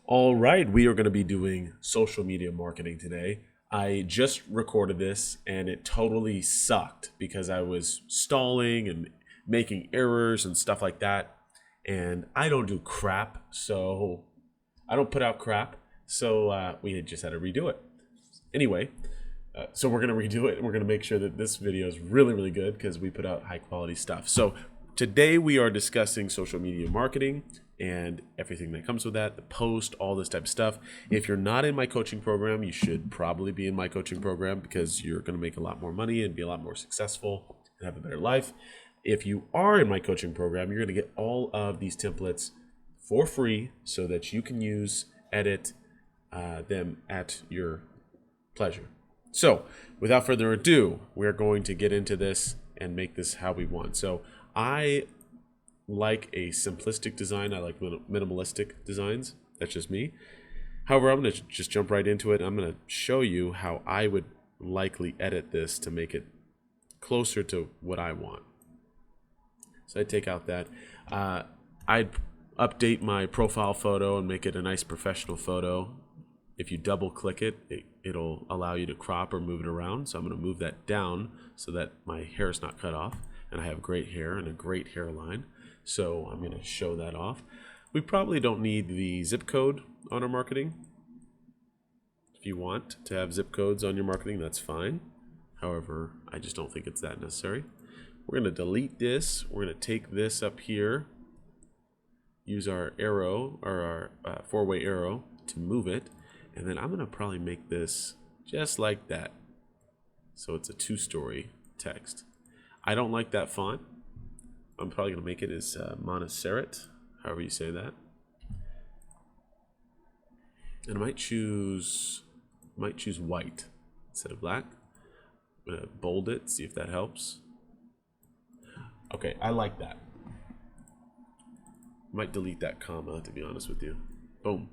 All right, we are going to be doing social media marketing today. I just recorded this and it totally sucked because I was stalling and making errors and stuff like that. And I don't do crap, so I don't put out crap. So we just had to redo it. Anyway, so we're going to redo it. We're going to make sure that this video is really, really good because we put out high quality stuff. So today we are discussing social media marketing and everything that comes with that, the post, all this type of stuff. If you're not in my coaching program, you should probably be in my coaching program because you're going to make a lot more money and be a lot more successful and have a better life. If you are in my coaching program, you're going to get all of these templates for free so that you can use, edit them at your pleasure. So without further ado, we're going to get into this and make this how we want. So I like a simplistic design. I like minimalistic designs. That's just me. However, I'm going to just jump right into it. I'm going to show you how I would likely edit this to make it closer to what I want. So I take out that. I'd update my profile photo and make it a nice professional photo. If you double click it, it'll allow you to crop or move it around. So I'm going to move that down so that my hair is not cut off. And I have great hair and a great hairline. So I'm going to show that off. We probably don't need the zip code on our marketing. If you want to have zip codes on your marketing, that's fine. However, I just don't think it's that necessary. We're going to delete this. We're going to take this up here, use our arrow or our four-way arrow to move it. And then I'm going to probably make this just like that. So it's a two-story text. I don't like that font. I'm probably going to make it as Montserrat, however you say that. And I might choose white instead of black. I'm going to bold it, see if that helps. Okay, I like that. Might delete that comma, to be honest with you. Boom.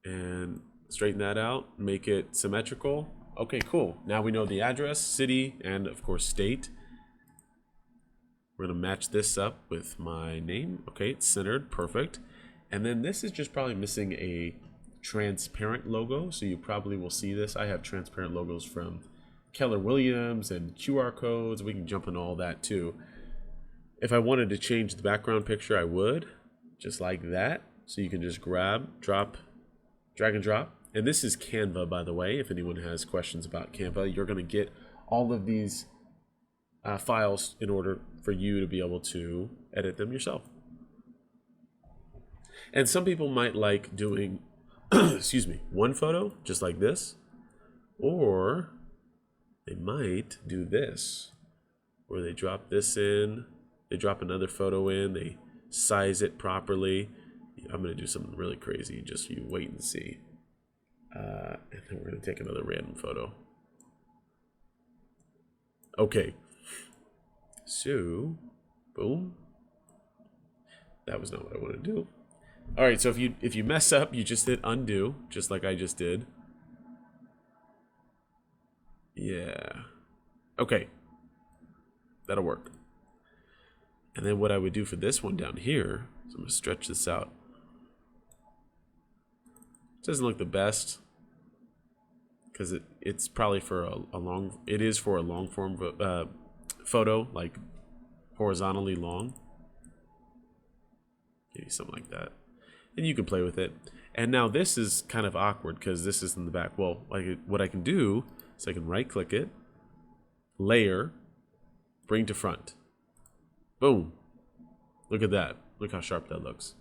And straighten that out, make it symmetrical. Okay, cool. Now we know the address, city, and of course state. We're going to match this up with my name. Okay, it's centered, perfect. And then this is just probably missing a transparent logo, so you probably will see this. I have transparent logos from Keller Williams and QR codes. We can jump into all that too. If I wanted to change the background picture, I would, just like that. So you can just grab, drop, drag and drop. And this is Canva, by the way. If anyone has questions about Canva, you're going to get all of these files in order for you to be able to edit them yourself. And some people might like doing, excuse me, one photo just like this, or they might do this, where they drop this in, they drop another photo in, they size it properly. I'm going to do something really crazy, just you wait and see. And then we're going to take another random photo. Okay. So, boom. That was not what I wanted to do. All right, so if you mess up, you just hit undo, just like I just did. Yeah. Okay. That'll work. And then what I would do for this one down here, so I'm going to stretch this out. It doesn't look the best because it's probably for a long, it is for a long form photo, like horizontally long. Maybe something like that. And you can play with it. And now this is kind of awkward because this is in the back. Well, what I can do is I can right click it, layer, bring to front. Boom. Look at that. Look how sharp that looks.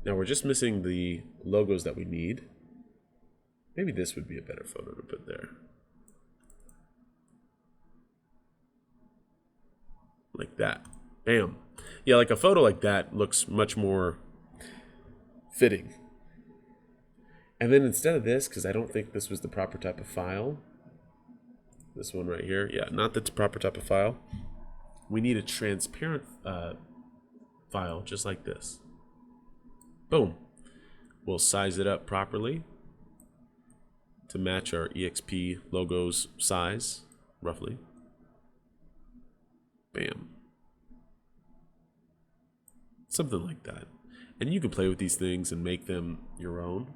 Now we're just missing the logos that we need. Maybe this would be a better photo to put there. Like that. Bam. Yeah, like a photo like that looks much more fitting. And then instead of this, because I don't think this was the proper type of file, this one right here, yeah, not the proper type of file, we need a transparent file just like this. Boom. We'll size it up properly to match our EXP logo's size, roughly. Bam. Something like that. And you can play with these things and make them your own.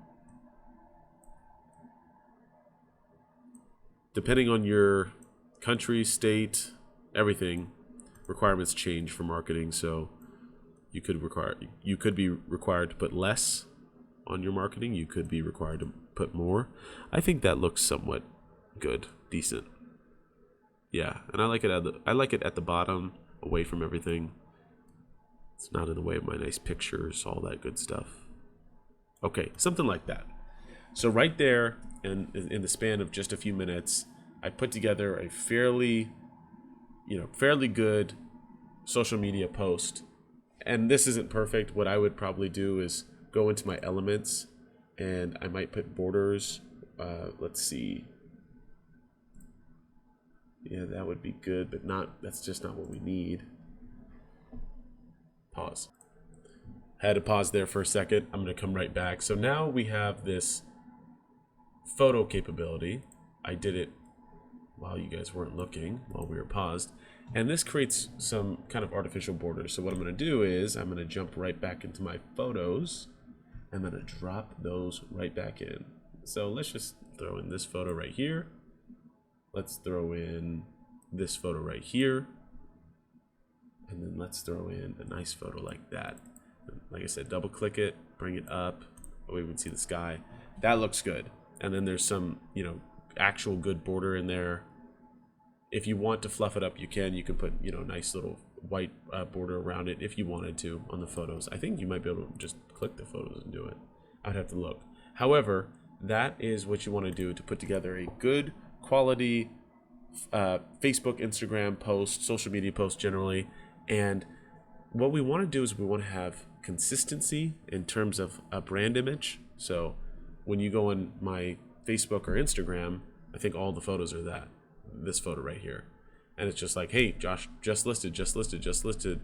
Depending on your country, state, everything, requirements change for marketing. So you could be required to put less on your marketing. You could be required to put more. I think that looks somewhat good, decent. Yeah, and I like it at the bottom, away from everything. It's not in the way of my nice pictures, all that good stuff. Okay, something like that. So right there, in the span of just a few minutes, I put together a fairly good social media post. And this isn't perfect. What I would probably do is go into my elements, and I might put borders. Let's see. Yeah, that would be good, but that's just not what we need. Pause. Had to pause there for a second. I'm going to come right back. So now we have this photo capability. I did it while you guys weren't looking, while we were paused. And this creates some kind of artificial borders. So what I'm going to do is I'm going to jump right back into my photos. I'm going to drop those right back in. So let's just throw in this photo right here. Let's throw in this photo right here. And then let's throw in a nice photo like that. Like I said, double click it, bring it up. We can see the sky. That looks good. And then there's some, actual good border in there. If you want to fluff it up, you can. You can put, nice little white border around it if you wanted to on the photos. I think you might be able to just click the photos and do it. I'd have to look. However, that is what you want to do to put together a good quality Facebook, Instagram post, social media post generally. And what we want to do is we want to have consistency in terms of a brand image. So when you go on my Facebook or Instagram, I think all the photos are this photo right here. And it's just like, hey, Josh, just listed.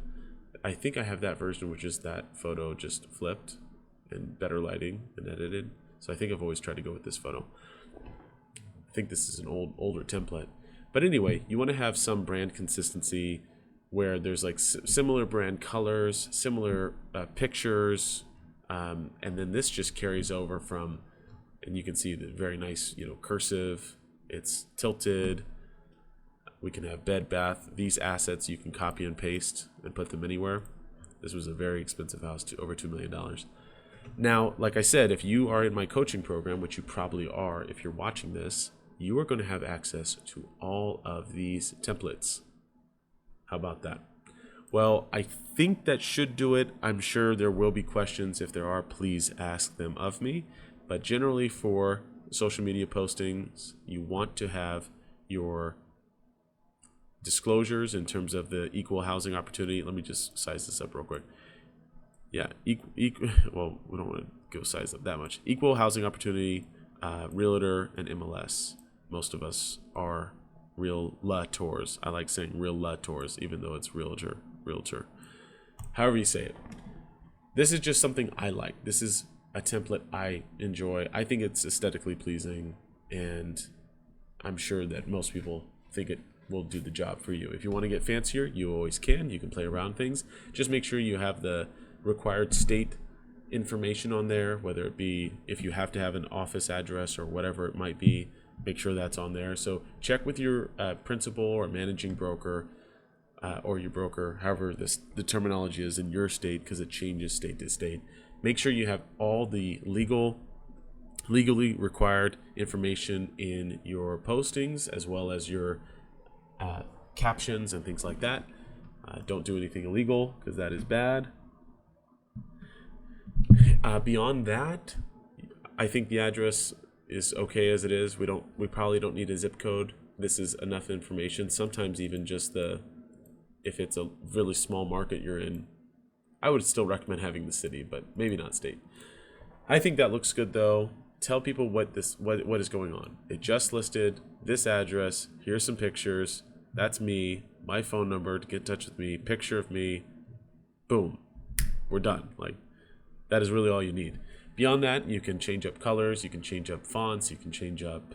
I think I have that version, which is that photo just flipped and better lighting and edited. So I think I've always tried to go with this photo. I think this is an older template. But anyway, you want to have some brand consistency where there's like similar brand colors, similar pictures, and then this just carries over from, and you can see the very nice, cursive. It's tilted. We can have bed, bath. These assets you can copy and paste and put them anywhere. This was a very expensive house, over $2 million. Now, like I said, if you are in my coaching program, which you probably are if you're watching this, you are going to have access to all of these templates. How about that? Well, I think that should do it. I'm sure there will be questions. If there are, please ask them of me. But generally for social media postings, you want to have your disclosures in terms of the equal housing opportunity. Let me just size this up real quick. Yeah, well, we don't want to go size up that much. Equal housing opportunity, realtor, and MLS. Most of us are realtors. I like saying realtors, even though it's realtor. However you say it. This is just something I like. This is a template I enjoy. I think it's aesthetically pleasing, and I'm sure that most people think it will do the job for you. If you want to get fancier, you always can. You can play around things. Just make sure you have the required state information on there, whether it be if you have to have an office address or whatever it might be. Make sure that's on there. So check with your principal or managing broker or your broker, however the terminology is in your state, because it changes state to state. Make sure you have all the legally required information in your postings, as well as your captions and things like that. Don't do anything illegal, because that is bad. Beyond that, I think the address is okay as it is. We probably don't need a zip code. This is enough information. Sometimes even just if it's a really small market you're in, I would still recommend having the city, but maybe not state. I think that looks good though. Tell people what is going on. It just listed this address. Here's some pictures. That's me. My phone number to get in touch with me. Picture of me. Boom. We're done. Like, that is really all you need. Beyond that, you can change up colors, you can change up fonts, you can change up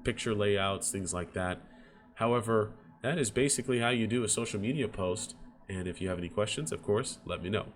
picture layouts, things like that. However, that is basically how you do a social media post. And if you have any questions, of course, let me know.